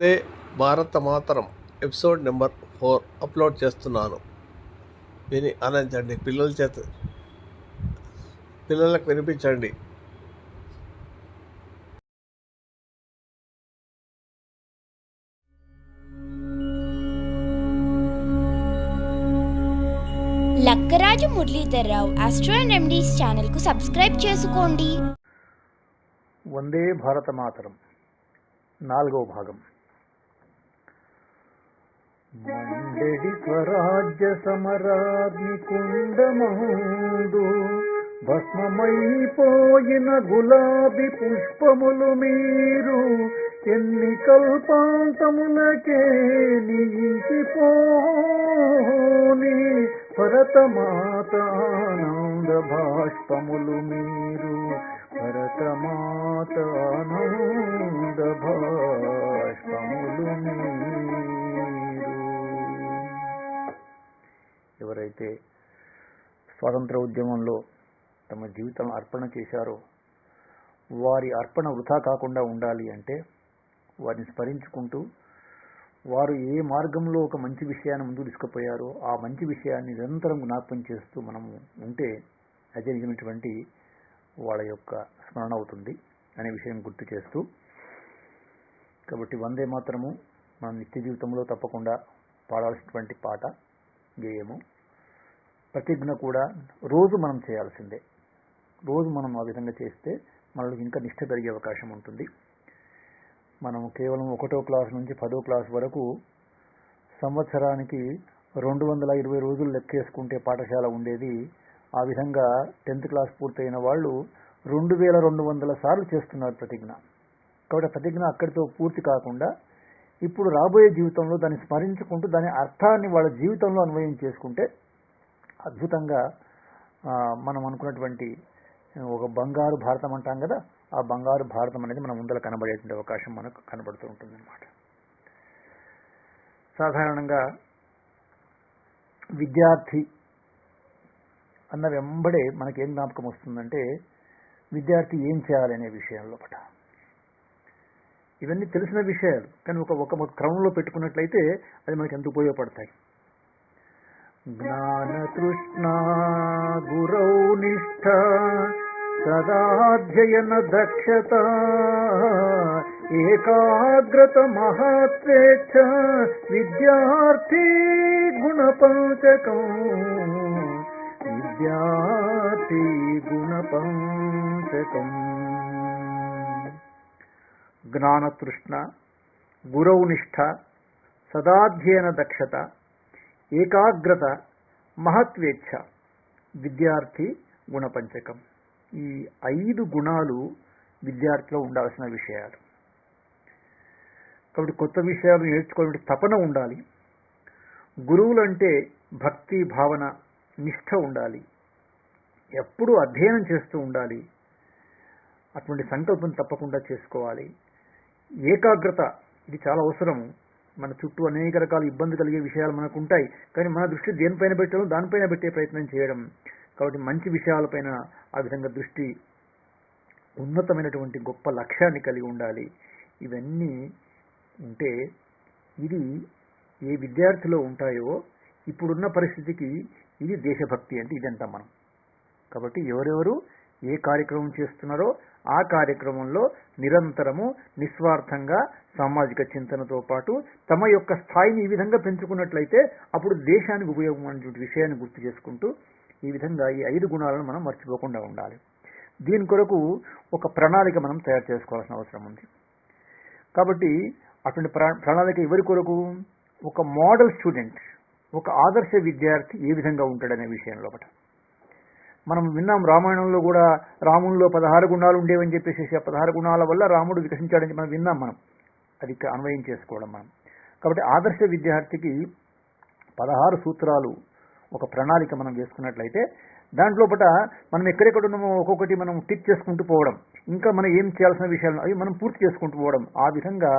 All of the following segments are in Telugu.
అదే భారత మాతరం ఎపిసోడ్ నెంబర్ 4 అప్లోడ్ చేస్తున్నాను. విని ఆనందించండి. పిల్లలకు వినిపించండి. Lakkaraju Muralidhar Rao astro and remedies ఛానల్కు సబ్స్క్రైబ్ చేసుకోండి. వందే భారత మాతరం 4వ భాగం. మండెడి స్వరాజ్య సమరాగ్ని కుండమందు భస్మమైపోయిన గులాబీ పుష్పములు మీరు ఎన్ని కల్పాంతములకే నిలిచిపోని భరతమాత ఆనంద భాష్పములు మీరు భరతమాత ఆనంద భాష్పములు మీరు. ఎవరైతే స్వాతంత్ర ఉద్యమంలో తమ జీవితం అర్పణ చేశారో వారి అర్పణ వృథా కాకుండా ఉండాలి అంటే వారిని స్మరించుకుంటూ వారు ఏ మార్గంలో ఒక మంచి విషయాన్ని ముందు తీసుకుపోయారో ఆ మంచి విషయాన్ని నిరంతరం జ్ఞాపకం చేస్తూ మనము ఉంటే అదే నిజమైనటువంటి వాళ్ళ యొక్క స్మరణ అవుతుంది అనే విషయం గుర్తు చేస్తూ, కాబట్టి వందే మాత్రము మన నిత్య జీవితంలో తప్పకుండా పాడాల్సినటువంటి పాట, గేయము. ప్రతిజ్ఞ కూడా రోజు మనం చేయాల్సిందే. రోజు మనం ఆ విధంగా చేస్తే మనకు ఇంకా నిష్ఠ పెరిగే అవకాశం ఉంటుంది. మనం కేవలం 1వ క్లాస్ నుంచి 10వ క్లాస్ వరకు సంవత్సరానికి 220 రోజులు లెక్కేసుకుంటే పాఠశాల ఉండేది. ఆ విధంగా 10th క్లాస్ పూర్తయిన వాళ్ళు 2200 సార్లు చేస్తున్నారు ప్రతిజ్ఞ. కాబట్టి ప్రతిజ్ఞ అక్కడితో పూర్తి కాకుండా ఇప్పుడు రాబోయే జీవితంలో దాన్ని స్మరించుకుంటూ దాని అర్థాన్ని వాళ్ళ జీవితంలో అన్వయం చేసుకుంటే అద్భుతంగా మనం అనుకున్నటువంటి ఒక బంగారు భారతం అంటాం కదా, ఆ బంగారు భారతం అనేది మన ముందర కనబడేటువంటి అవకాశం మనకు కనబడుతూ ఉంటుంది అన్నమాట. సాధారణంగా విద్యార్థి అన్న వెంబడే మనకేం జ్ఞాపకం వస్తుందంటే విద్యార్థి ఏం చేయాలనే విషయంలో పట. ఇవన్నీ తెలిసిన విషయాలు, కానీ ఒక క్రమంలో పెట్టుకున్నట్లయితే అది మనకి ఎంత ఉపయోగపడతాయి. జ్ఞానతృష్ణా గురౌ నిష్ఠ సదాధ్యయన దక్షత ఏకాగ్రత మహాత్వేచ్ఛ విద్యార్థి గుణపంచకం విద్యార్థి గుణపంచకం. జ్ఞానతృష్ణ గురౌ నిష్ఠ సదాధ్యయన దక్షత ఏకాగ్రత మహత్వేచ్ఛ విద్యార్థి గుణపంచకం. ఈ 5 గుణాలు విద్యార్థిలో ఉండాల్సిన విషయాలు. కాబట్టి కొత్త విషయాలు నేర్చుకోవాలంటే తపన ఉండాలి. గురువులంటే భక్తి భావన నిష్ఠ ఉండాలి. ఎప్పుడూ అధ్యయనం చేస్తూ ఉండాలి. అటువంటి సంకల్పం తప్పకుండా చేసుకోవాలి. ఏకాగ్రత ఇది చాలా అవసరము. మన చుట్టూ అనేక రకాల ఇబ్బంది కలిగే విషయాలు మనకు ఉంటాయి, కానీ మన దృష్టి దేనిపైన పెట్టడం దానిపైన పెట్టే ప్రయత్నం చేయడం. కాబట్టి మంచి విషయాలపైన ఆ విధంగా దృష్టి, ఉన్నతమైనటువంటి గొప్ప లక్ష్యాన్ని కలిగి ఉండాలి. ఇవన్నీ ఉంటే ఇది ఏ విద్యార్థిలో ఉంటాయో ఇప్పుడున్న పరిస్థితికి ఇది దేశభక్తి అంటే ఇదంతా మనం. కాబట్టి ఎవరెవరు ఏ కార్యక్రమం చేస్తున్నారో ఆ కార్యక్రమంలో నిరంతరము నిస్వార్థంగా సామాజిక చింతనతో పాటు తమ యొక్క స్థాయిని ఈ విధంగా పెంచుకున్నట్లయితే అప్పుడు దేశానికి ఉపయోగం అనేటువంటి విషయాన్ని గుర్తు చేసుకుంటూ ఈ విధంగా ఈ 5 గుణాలను మనం మర్చిపోకుండా ఉండాలి. దీని కొరకు ఒక ప్రణాళిక మనం తయారు చేసుకోవాల్సిన అవసరం ఉంది. కాబట్టి అటువంటి ప్రణాళిక ఎవరి కొరకు? ఒక మోడల్ స్టూడెంట్, ఒక ఆదర్శ విద్యార్థి ఏ విధంగా ఉంటాడనే విషయంలో ఒకటి మనం విన్నాం. రామాయణంలో కూడా రాముల్లో 16 గుణాలు ఉండేవని చెప్పేసి ఆ 16 గుణాల వల్ల రాముడు వికసించాడని మనం విన్నాం. మనం అది అన్వయం చేసుకోవడం మనం. కాబట్టి ఆదర్శ విద్యార్థికి 16 సూత్రాలు, ఒక ప్రణాళిక మనం వేసుకున్నట్లయితే దాంట్లోపట మనం ఎక్కడెక్కడ ఉన్నామో ఒక్కొక్కటి మనం టిక్ చేసుకుంటూ పోవడం, ఇంకా మనం ఏం చేయాల్సిన విషయాలు అవి మనం పూర్తి చేసుకుంటూ పోవడం. ఆ విధంగా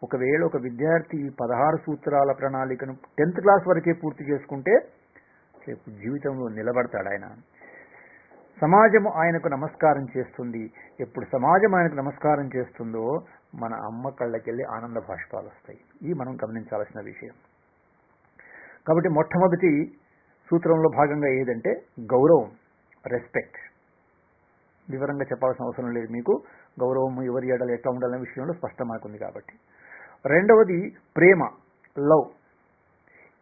ఒకవేళ ఒక విద్యార్థి 16 సూత్రాల ప్రణాళికను 10th క్లాస్ వరకే పూర్తి చేసుకుంటే రేపు జీవితంలో నిలబడతాడు ఆయన. సమాజం ఆయనకు నమస్కారం చేస్తుంది. ఎప్పుడు సమాజం ఆయనకు నమస్కారం చేస్తుందో మన అమ్మ కళ్ళకెళ్ళి ఆనంద భాష్పాలు వస్తాయి. ఇది మనం గమనించాల్సిన విషయం. కాబట్టి మొట్టమొదటి సూత్రంలో భాగంగా ఏదంటే గౌరవం, రెస్పెక్ట్. వివరంగా చెప్పాల్సిన అవసరం లేదు మీకు. గౌరవం ఎవరి ఎడల ఎట్లా ఉండాలనే విషయంలో స్పష్టమవుతుంది కాబట్టి. రెండవది ప్రేమ, లవ్.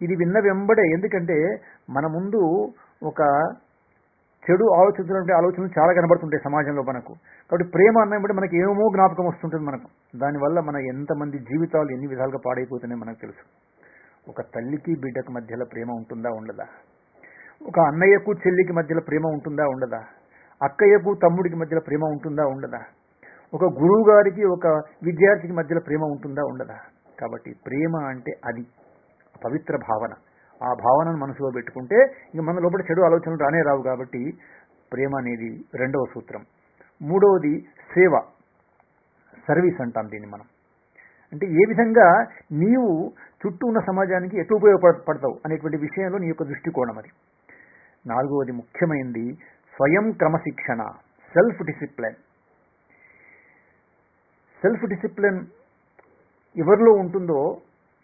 ఇది విన్న వెంబడే, ఎందుకంటే మన ముందు ఒక చెడు ఆలోచించినటువంటి ఆలోచనలు చాలా కనబడుతుంటాయి సమాజంలో మనకు. కాబట్టి ప్రేమ అన్నప్పుడు మనకి ఏమో జ్ఞాపకం వస్తుంటుంది మనకు. దానివల్ల మన ఎంతమంది జీవితాలు ఎన్ని విధాలుగా పాడైపోతున్నాయో మనకు తెలుసు. ఒక తల్లికి బిడ్డకు మధ్యలో ప్రేమ ఉంటుందా ఉండదా? ఒక అన్నయ్యకు చెల్లికి మధ్యలో ప్రేమ ఉంటుందా ఉండదా? అక్కయ్యకు తమ్ముడికి మధ్యలో ప్రేమ ఉంటుందా ఉండదా? ఒక గురువు గారికి ఒక విద్యార్థికి మధ్యలో ప్రేమ ఉంటుందా ఉండదా? కాబట్టి ప్రేమ అంటే అది పవిత్ర భావన. ఆ భావనను మనసులో పెట్టుకుంటే ఇంక మన లోపల చెడు ఆలోచనలు రానే రావు. కాబట్టి ప్రేమ అనేది రెండవ సూత్రం. మూడవది సేవ, సర్వీస్ అంటాం దీన్ని మనం. అంటే ఏ విధంగా నీవు చుట్టూ ఉన్న సమాజానికి ఎటు ఉపయోగపడతావు అనేటువంటి విషయంలో నీ యొక్క దృష్టికోణం అది. నాలుగవది ముఖ్యమైనది స్వయం క్రమశిక్షణ, సెల్ఫ్ డిసిప్లిన్. సెల్ఫ్ డిసిప్లిన్ ఎవరిలో ఉంటుందో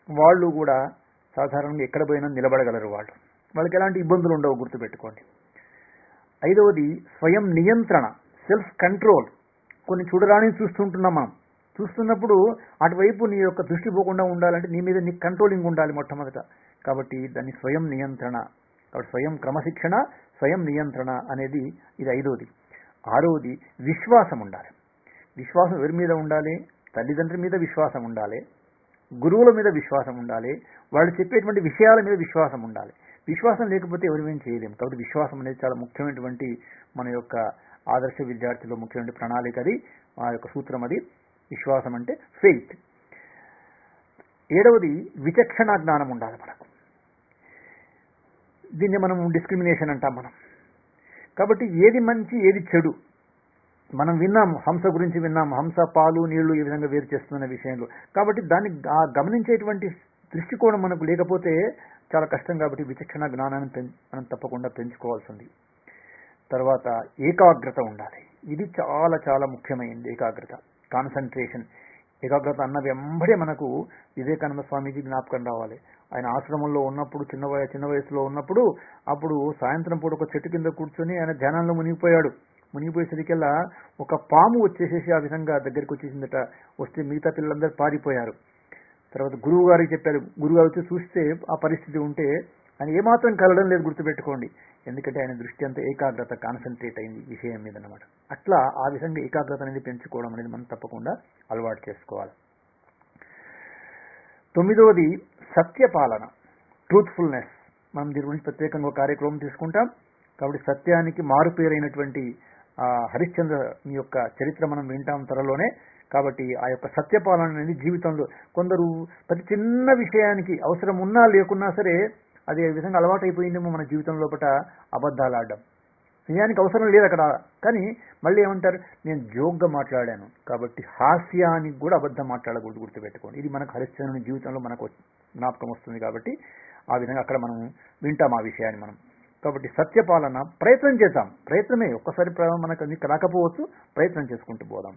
వాళ్ళు కూడా సాధారణంగా ఎక్కడ పోయినా నిలబడగలరు. వాళ్ళకి ఎలాంటి ఇబ్బందులు ఉండవు, గుర్తుపెట్టుకోండి. ఐదవది స్వయం నియంత్రణ, సెల్ఫ్ కంట్రోల్. కొన్ని చూడరాని చూస్తుంటున్నాం మనం. చూస్తున్నప్పుడు అటువైపు నీ యొక్క దృష్టి పోకుండా ఉండాలంటే నీ మీద నీ కంట్రోలింగ్ ఉండాలి మొట్టమొదట. కాబట్టి దాన్ని స్వయం నియంత్రణ. కాబట్టి స్వయం క్రమశిక్షణ, స్వయం నియంత్రణ అనేది ఇది ఐదవది. ఆరవది విశ్వాసం ఉండాలి. విశ్వాసం ఎవరి మీద ఉండాలి? తల్లిదండ్రుల మీద విశ్వాసం ఉండాలి, గురువుల మీద విశ్వాసం ఉండాలి, వాళ్ళు చెప్పేటువంటి విషయాల మీద విశ్వాసం ఉండాలి. విశ్వాసం లేకపోతే ఎవరిమేం చేయలేము. కాబట్టి విశ్వాసం అనేది చాలా ముఖ్యమైనటువంటి మన యొక్క ఆదర్శ విద్యార్థిలో ముఖ్యమైన ప్రణాళిక అది, ఆ యొక్క సూత్రం అది. విశ్వాసం అంటే ఫెయిత్. ఏడవది విచక్షణ జ్ఞానం ఉండాలి మనకు. దీన్ని మనం డిస్క్రిమినేషన్ అంటాం మనం. కాబట్టి ఏది మంచి ఏది చెడు మనం విన్నాము. హంస గురించి విన్నాము, హంస పాలు నీళ్లు ఈ విధంగా వేరు చేస్తున్న విషయంలో. కాబట్టి దాన్ని గమనించేటువంటి దృష్టికోణం మనకు లేకపోతే చాలా కష్టం. కాబట్టి విచక్షణ జ్ఞానాన్ని మనం తప్పకుండా పెంచుకోవాల్సింది. తర్వాత ఏకాగ్రత ఉండాలి. ఇది చాలా చాలా ముఖ్యమైనది. ఏకాగ్రత, కాన్సన్ట్రేషన్. ఏకాగ్రత అన్న వెంబడే మనకు వివేకానంద స్వామీజీ జ్ఞాపకం రావాలి. ఆయన ఆశ్రమంలో ఉన్నప్పుడు చిన్న వయసులో ఉన్నప్పుడు అప్పుడు సాయంత్రం పూట ఒక చెట్టు కింద కూర్చొని ఆయన ధ్యానంలో మునిగిపోయాడు. మునిగిపోయేసరికల్లా ఒక పాము వచ్చేసేసి ఆ విధంగా దగ్గరికి వచ్చేసిందట. వస్తే మిగతా పిల్లలందరూ పారిపోయారు. తర్వాత గురువు గారికి చెప్పారు. గురువుగారు వచ్చి చూస్తే ఆ పరిస్థితి ఉంటే ఆయన ఏమాత్రం కలడం లేదు, గుర్తుపెట్టుకోండి. ఎందుకంటే ఆయన దృష్టి అంతా ఏకాగ్రత, కాన్సన్ట్రేట్ అయింది విషయం మీద అన్నమాట. అట్లా ఆ విధంగా ఏకాగ్రత అనేది పెంచుకోవడం అనేది మనం తప్పకుండా అలవాటు చేసుకోవాలి. తొమ్మిదవది సత్యపాలన, ట్రూత్ఫుల్నెస్. మనం దీని గురించి ప్రత్యేకంగా ఒక కార్యక్రమం తీసుకుంటాం. కాబట్టి సత్యానికి మారుపేరైనటువంటి హరిశ్చంద్ర యొక్క చరిత్ర మనం వింటాం త్వరలోనే. కాబట్టి ఆ యొక్క సత్యపాలన అనేది జీవితంలో కొందరు ప్రతి చిన్న విషయానికి అవసరం ఉన్నా లేకున్నా సరే అది ఏ విధంగా అలవాటు అయిపోయిందేమో మన జీవితం లోపల అబద్ధాలు ఆడడం. నిజానికి అవసరం లేదు అక్కడ, కానీ మళ్ళీ ఏమంటారు, నేను జోక్గా మాట్లాడాను కాబట్టి హాస్యానికి కూడా అబద్ధం మాట్లాడకూడదు, గుర్తుపెట్టుకోండి. ఇది మనకు హరిశ్చంద్రుని జీవితంలో మనకు జ్ఞాపకం వస్తుంది. కాబట్టి ఆ విధంగా అక్కడ మనం వింటాం ఆ విషయాన్ని మనం. కాబట్టి సత్యపాలన ప్రయత్నం చేద్దాం. ప్రయత్నమే, ఒక్కసారి మనకు అది రాకపోవచ్చు, ప్రయత్నం చేసుకుంటూ పోదాం.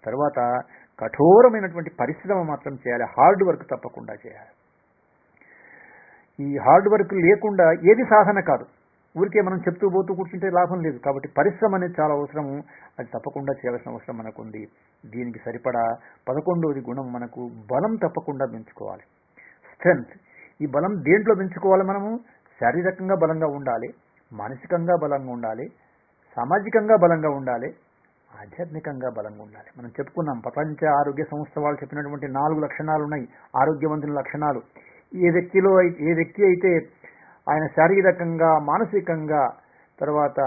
తర్వాత కఠోరమైనటువంటి పరిశ్రమ మాత్రం చేయాలి. హార్డ్ వర్క్ తప్పకుండా చేయాలి. ఈ హార్డ్ వర్క్ లేకుండా ఏది సాధన కాదు. ఊరికే మనం చెప్తూ పోతూ కూర్చుంటే లాభం లేదు. కాబట్టి పరిశ్రమ అనేది చాలా అవసరము. అది తప్పకుండా చేయాల్సిన అవసరం మనకు ఉంది. దీనికి సరిపడా 11వది గుణం మనకు బలం తప్పకుండా పెంచుకోవాలి. స్ట్రెంగ్త్. ఈ బలం దేంట్లో పెంచుకోవాలి? మనము శారీరకంగా బలంగా ఉండాలి, మానసికంగా బలంగా ఉండాలి, సామాజికంగా బలంగా ఉండాలి, ఆధ్యాత్మికంగా బలంగా ఉండాలి. మనం చెప్పుకున్నాం, ప్రపంచ ఆరోగ్య సంస్థ వాళ్ళు చెప్పినటువంటి 4 లక్షణాలు ఉన్నాయి, ఆరోగ్యవంతుల లక్షణాలు. ఏ వ్యక్తి అయితే ఆయన శారీరకంగా, మానసికంగా, తర్వాత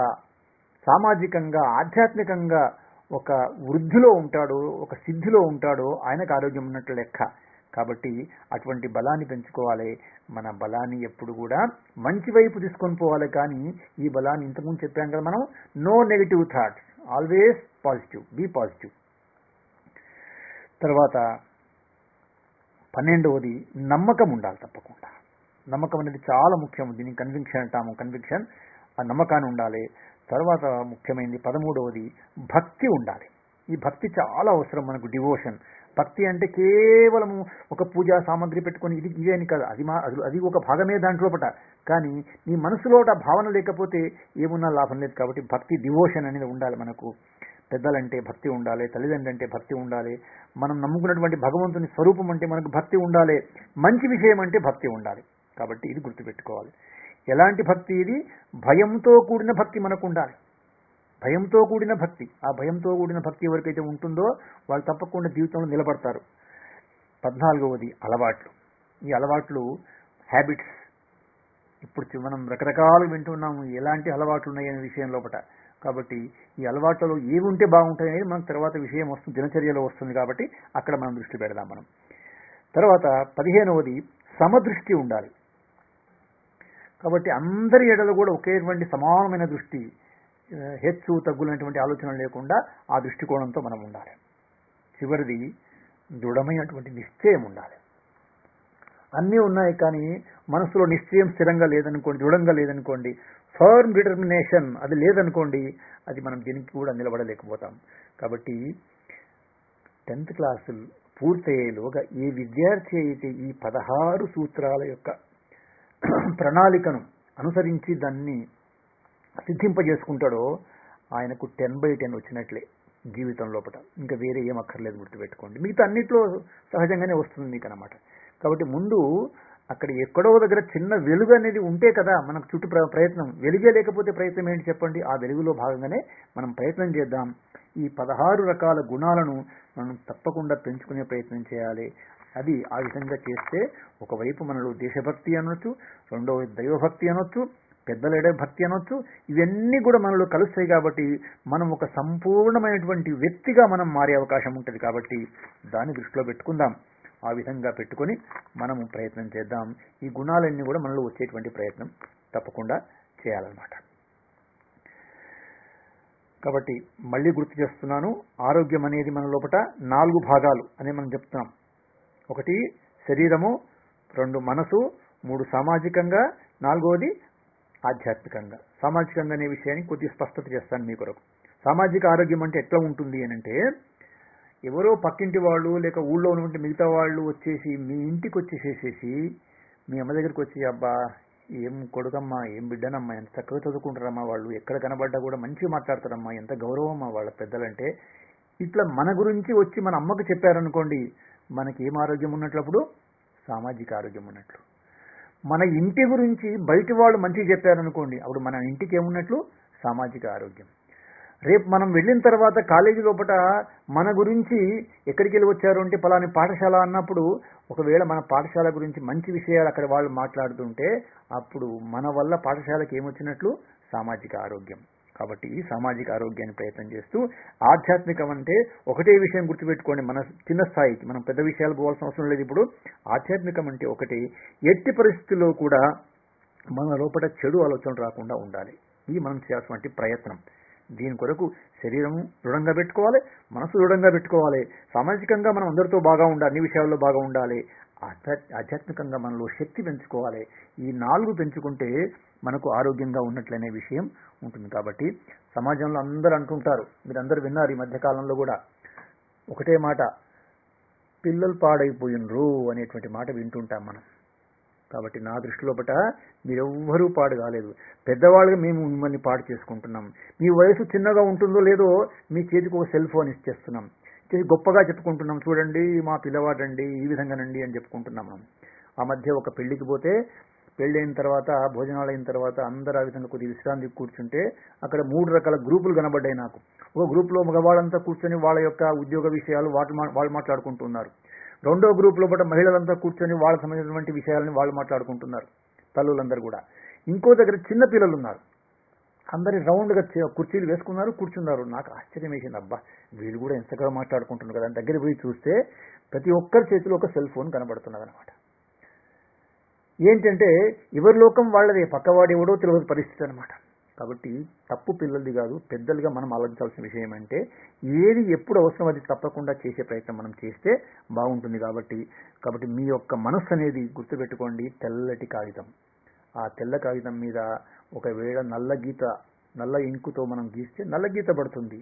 సామాజికంగా, ఆధ్యాత్మికంగా ఒక వృద్ధిలో ఉంటాడో, ఒక సిద్ధిలో ఉంటాడో ఆయనకు ఆరోగ్యం ఉన్నట్లు లెక్క. కాబట్టి అటువంటి బలాన్ని పెంచుకోవాలి. మన బలాన్ని ఎప్పుడు కూడా మంచి వైపు తీసుకొని పోవాలి. కానీ ఈ బలాన్ని ఇంతకుముందు చెప్పాం కదా మనం, no negative thoughts, always positive, be positive. తర్వాత 12వది నమ్మకం ఉండాలి తప్పకుండా. నమ్మకం అనేది చాలా ముఖ్యం. దీన్ని కన్విక్షన్ అంటాము. కన్విక్షన్, ఆ నమ్మకాన్ని ఉండాలి. తర్వాత ముఖ్యమైనది 13వది భక్తి ఉండాలి. ఈ భక్తి చాలా అవసరం మనకు. డివోషన్ భక్తి అంటే కేవలము ఒక పూజా సామాగ్రి పెట్టుకొని ఇదే అని కాదు, అది ఒక భాగమే దాంట్లోపట. కానీ నీ మనసులోట భావన లేకపోతే ఏమున్నా లాభం లేదు. కాబట్టి భక్తి డివోషన్ అనేది ఉండాలి. మనకు పెద్దలంటే భక్తి ఉండాలి, తల్లిదండ్రులు అంటే భక్తి ఉండాలి, మనం నమ్ముకున్నటువంటి భగవంతుని స్వరూపం అంటే మనకు భక్తి ఉండాలి, మంచి విషయం అంటే భక్తి ఉండాలి. కాబట్టి ఇది గుర్తుపెట్టుకోవాలి. ఎలాంటి భక్తి? ఇది భయంతో కూడిన భక్తి మనకు ఉండాలి. భయంతో కూడిన భక్తి. ఆ భయంతో కూడిన భక్తి ఎవరికైతే ఉంటుందో వాళ్ళు తప్పకుండా జీవితంలో నిలబడతారు. 14వది అలవాట్లు. ఈ అలవాట్లు హ్యాబిట్స్. ఇప్పుడు మనం రకరకాలు వింటున్నాము ఎలాంటి అలవాట్లు ఉన్నాయనే విషయం లోపల. కాబట్టి ఈ అలవాట్లలో ఏవి ఉంటే బాగుంటాయి అనేది మనకు తర్వాత విషయం వస్తుంది, దినచర్యలో వస్తుంది. కాబట్టి అక్కడ మనం దృష్టి పెడదాం మనం. తర్వాత 15వది సమదృష్టి ఉండాలి. కాబట్టి అందరి ఎడలు కూడా ఒకేటువంటి సమానమైన దృష్టి, హెచ్చు తగ్గులైనటువంటి ఆలోచనలు లేకుండా ఆ దృష్టికోణంతో మనం ఉండాలి. చివరిది దృఢమైనటువంటి నిశ్చయం ఉండాలి. అన్నీ ఉన్నాయి కానీ మనసులో నిశ్చయం స్థిరంగా లేదనుకోండి, దృఢంగా లేదనుకోండి, ఫర్మ్ డిటర్మినేషన్ అది లేదనుకోండి, అది మనం దీనికి కూడా నిలబడలేకపోతాం. కాబట్టి 10th క్లాసులు పూర్తయ్యేలోగా ఏ విద్యార్థి అయితే ఈ 16 సూత్రాల యొక్క ప్రణాళికను అనుసరించి దాన్ని సిద్ధింపజేసుకుంటాడో ఆయనకు 10/10 వచ్చినట్లే జీవితం లోపల. ఇంకా వేరే ఏం అక్కర్లేదు, గుర్తుపెట్టుకోండి. మిగతా అన్నిట్లో సహజంగానే వస్తుంది మీకు అన్నమాట. కాబట్టి ముందు అక్కడ ఎక్కడో దగ్గర చిన్న వెలుగు అనేది ఉంటే కదా మనకు చుట్టూ ప్రయత్నం. వెలుగే లేకపోతే ప్రయత్నం ఏంటి చెప్పండి? ఆ వెలుగులో భాగంగానే మనం ప్రయత్నం చేద్దాం. ఈ 16 రకాల గుణాలను మనం తప్పకుండా పెంచుకునే ప్రయత్నం చేయాలి. అది ఆ విధంగా చేస్తే ఒకవైపు మనలో దేశభక్తి అనొచ్చు, రెండవ దైవభక్తి అనొచ్చు, పెద్దలేడే భక్తి అనొచ్చు, ఇవన్నీ కూడా మనలో కలుస్తాయి. కాబట్టి మనం ఒక సంపూర్ణమైనటువంటి వ్యక్తిగా మనం మారే అవకాశం ఉంటుంది. కాబట్టి దాన్ని దృష్టిలో పెట్టుకుందాం. ఆ విధంగా పెట్టుకొని మనము ప్రయత్నం చేద్దాం. ఈ గుణాలన్నీ కూడా మనలో వచ్చేటువంటి ప్రయత్నం తప్పకుండా చేయాలన్నమాట. కాబట్టి మళ్ళీ గుర్తు చేస్తున్నాను, ఆరోగ్యం అనేది మన లోపల 4 భాగాలు అని మనం చెప్తున్నాం. 1 శరీరము, 2 మనసు, 3 సామాజికంగా, 4వది ఆధ్యాత్మికంగా. సామాజికంగా అనే విషయాన్ని కొద్దిగా స్పష్టత చేస్తాను మీ కొరకు. సామాజిక ఆరోగ్యం అంటే ఎట్లా ఉంటుంది అని అంటే, ఎవరో పక్కింటి వాళ్ళు లేక ఊళ్ళో ఉన్నటువంటి మిగతా వాళ్ళు వచ్చేసి మీ ఇంటికి వచ్చేసేసి మీ అమ్మ దగ్గరికి వచ్చి, అబ్బా ఏం కొడుకమ్మా, ఏం బిడ్డనమ్మా, ఎంత చక్కగా చదువుకుంటారమ్మా, వాళ్ళు ఎక్కడ కనబడ్డా కూడా మంచిగా మాట్లాడతారమ్మా, ఎంత గౌరవమ్మా వాళ్ళ పెద్దలంటే, ఇట్లా మన గురించి వచ్చి మన అమ్మకు చెప్పారనుకోండి, మనకి ఏం ఆరోగ్యం ఉన్నట్లప్పుడు? సామాజిక ఆరోగ్యం ఉన్నట్లు. మన ఇంటి గురించి బయటి వాళ్ళు మంచిగా చెప్పారనుకోండి, అప్పుడు మన ఇంటికి ఏమున్నట్లు? సామాజిక ఆరోగ్యం. రేపు మనం వెళ్ళిన తర్వాత కాలేజీ లోపల మన గురించి ఎక్కడికి వెళ్ళి వచ్చారు అంటే పలాని పాఠశాల అన్నప్పుడు, ఒకవేళ మన పాఠశాల గురించి మంచి విషయాలు అక్కడ వాళ్ళు మాట్లాడుతుంటే, అప్పుడు మన వల్ల పాఠశాలకు ఏమొచ్చినట్లు? సామాజిక ఆరోగ్యం. కాబట్టి ఈ సామాజిక ఆరోగ్యాన్ని ప్రయత్నం చేస్తూ, ఆధ్యాత్మికం అంటే ఒకటే విషయం గుర్తుపెట్టుకోండి. మన చిన్న స్థాయికి మనం పెద్ద విషయాలు పోవాల్సిన అవసరం లేదు. ఇప్పుడు ఆధ్యాత్మికం అంటే ఒకటి, ఎట్టి పరిస్థితుల్లో కూడా మన లోపల చెడు ఆలోచనలు రాకుండా ఉండాలి. ఇది మనం చేయాల్సినటువంటి ప్రయత్నం. దీని కొరకు శరీరం దృఢంగా పెట్టుకోవాలి, మనసు దృఢంగా పెట్టుకోవాలి, సామాజికంగా మనం అందరితో బాగా ఉండాలి, అన్ని విషయాల్లో బాగా ఉండాలి, ఆధ్యాత్మికంగా మనలో శక్తి పెంచుకోవాలి. ఈ 4 పెంచుకుంటే మనకు ఆరోగ్యంగా ఉన్నట్లనే విషయం ఉంటుంది. కాబట్టి సమాజంలో అందరూ అంటుంటారు, మీరందరూ విన్నారు ఈ మధ్యకాలంలో కూడా ఒకటే మాట, పిల్లలు పాడైపోయినరు అనేటువంటి మాట వింటుంటాం మనం. కాబట్టి నా దృష్టిలో పట మీరెవ్వరూ పాడు కాలేదు. పెద్దవాళ్ళుగా మేము మిమ్మల్ని పాడు చేసుకుంటున్నాం. మీ వయసు చిన్నగా ఉంటుందో లేదో మీ చేతికి ఒక సెల్ ఫోన్ ఇచ్చేస్తున్నాం, గొప్పగా చెప్పుకుంటున్నాం, చూడండి మా పిల్లవాడండి ఈ విధంగానండి అని చెప్పుకుంటున్నాం మనం. ఆ మధ్య ఒక పెళ్లికి పోతే, పెళ్ళి అయిన తర్వాత భోజనాలు అయిన తర్వాత అందరూ ఆ విధంగా కొద్దిగా విశ్రాంతి కూర్చుంటే అక్కడ 3 రకాల గ్రూపులు కనబడ్డాయి నాకు. ఒక గ్రూప్లో మగవాళ్ళంతా కూర్చొని వాళ్ళ యొక్క ఉద్యోగ విషయాలు వాళ్ళు మాట్లాడుకుంటున్నారు. రెండో గ్రూప్లో పాటు మహిళలంతా కూర్చొని వాళ్ళకి సంబంధించినటువంటి విషయాలని వాళ్ళు మాట్లాడుకుంటున్నారు, తల్లులందరూ కూడా. ఇంకో దగ్గర చిన్న పిల్లలు ఉన్నారు, అందరి రౌండ్గా కుర్చీలు వేసుకున్నారు, కూర్చున్నారు. నాకు ఆశ్చర్యం వేసింది, అబ్బా వీళ్ళు కూడా ఎంతగా మాట్లాడుకుంటున్నారు కదా. దగ్గర పోయి చూస్తే ప్రతి ఒక్కరి చేతిలో ఒక సెల్ ఫోన్ కనబడుతున్నది అనమాట. ఏంటంటే ఎవరి లోకం వాళ్ళదే, పక్కవాడు ఎవడో తెలియదు పరిస్థితి అనమాట. కాబట్టి తప్పు పిల్లలది కాదు, పెద్దలుగా మనం ఆలోచించాల్సిన విషయం అంటే ఏది ఎప్పుడు అవసరం అది తప్పకుండా చేసే ప్రయత్నం మనం చేస్తే బాగుంటుంది. కాబట్టి మీ యొక్క మనస్సు అనేది గుర్తుపెట్టుకోండి, తెల్లటి కాగితం. ఆ తెల్ల కాగితం మీద ఒకవేళ నల్ల ఇంకుతో మనం గీస్తే నల్ల గీత పడుతుంది.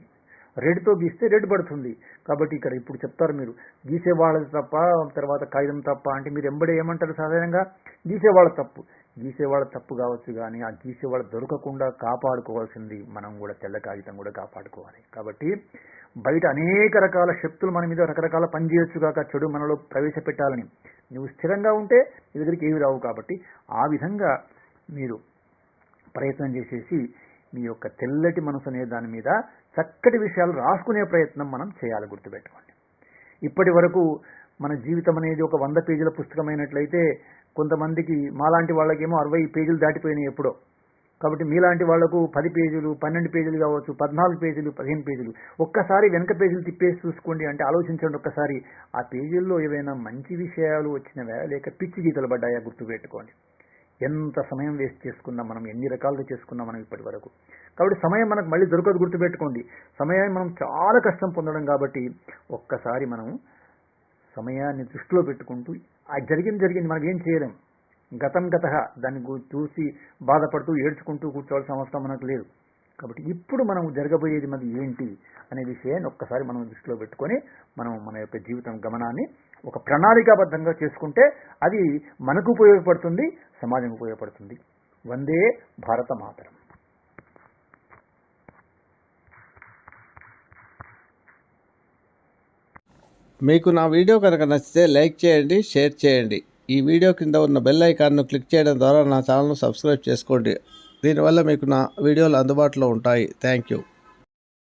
రెడ్తో గీస్తే రెడ్ పడుతుంది. కాబట్టి ఇక్కడ ఇప్పుడు చెప్తారు మీరు గీసేవాళ్ళది తప్ప, తర్వాత కాగితం తప్ప అంటే మీరు ఎంబడే ఏమంటారు సాధారణంగా? గీసేవాళ్ళ తప్పు. గీసేవాళ్ళ తప్పు కావచ్చు, కానీ ఆ గీసేవాళ్ళ దొరకకుండా కాపాడుకోవాల్సింది మనం కూడా తెల్ల కాగితం కూడా కాపాడుకోవాలి. కాబట్టి బయట అనేక రకాల శక్తులు మన మీద రకరకాల పని చేయొచ్చు కాక చెడు మనలో ప్రవేశపెట్టాలని, నువ్వు స్థిరంగా ఉంటే నీ దగ్గరికి ఏవి రావు. కాబట్టి ఆ విధంగా మీరు ప్రయత్నం చేసేసి మీ యొక్క తెల్లటి మనసు అనే దాని మీద చక్కటి విషయాలు రాసుకునే ప్రయత్నం మనం చేయాలి. గుర్తుపెట్టుకోండి. ఇప్పటి వరకు మన జీవితం అనేది ఒక 100 పేజీల పుస్తకమైనట్లయితే కొంతమందికి మాలాంటి వాళ్ళకేమో 60 పేజీలు దాటిపోయినాయి ఎప్పుడో. కాబట్టి మీలాంటి వాళ్లకు 10 పేజీలు 12 పేజీలు కావచ్చు, 14 పేజీలు 15 పేజీలు. ఒక్కసారి వెనక పేజీలు తిప్పేసి చూసుకోండి, అంటే ఆలోచించండి ఒక్కసారి, ఆ పేజీల్లో ఏవైనా మంచి విషయాలు వచ్చినవా లేక పిచ్చి గీతలు పడ్డాయా? గుర్తుపెట్టుకోండి. ఎంత సమయం వేస్ట్ చేసుకున్నాం మనం, ఎన్ని రకాలుగా చేసుకున్నాం మనం ఇప్పటి వరకు. కాబట్టి సమయం మనకు మళ్ళీ దొరకదు. గుర్తుపెట్టుకోండి. సమయాన్ని మనం చాలా కష్టం పొందడం కాబట్టి ఒక్కసారి మనం సమయాన్ని దృష్టిలో పెట్టుకుంటూ జరిగింది మనకి ఏం చేయలేం. గతం దాన్ని చూసి బాధపడుతూ ఏడ్చుకుంటూ కూర్చోవాల్సిన అవసరం మనకు లేదు. కాబట్టి ఇప్పుడు మనం జరగబోయేది మరి ఏంటి అనే విషయాన్ని ఒక్కసారి మనం దృష్టిలో పెట్టుకొని మనం మన యొక్క జీవితం గమనాన్ని ఒక ప్రణాళికాబద్ధంగా చేసుకుంటే అది మనకు ఉపయోగపడుతుంది, సమాజం ఉపయోగపడుతుంది. వందే భారత మాతరం. మీకు నా వీడియో కనుక నచ్చితే లైక్ చేయండి, షేర్ చేయండి. ఈ వీడియో కింద ఉన్న బెల్ ఐకాన్ను క్లిక్ చేయడం ద్వారా నా ఛానల్ను సబ్స్క్రైబ్ చేసుకోండి. దీనివల్ల మీకు నా వీడియోలు అందుబాటులో ఉంటాయి. Thank you.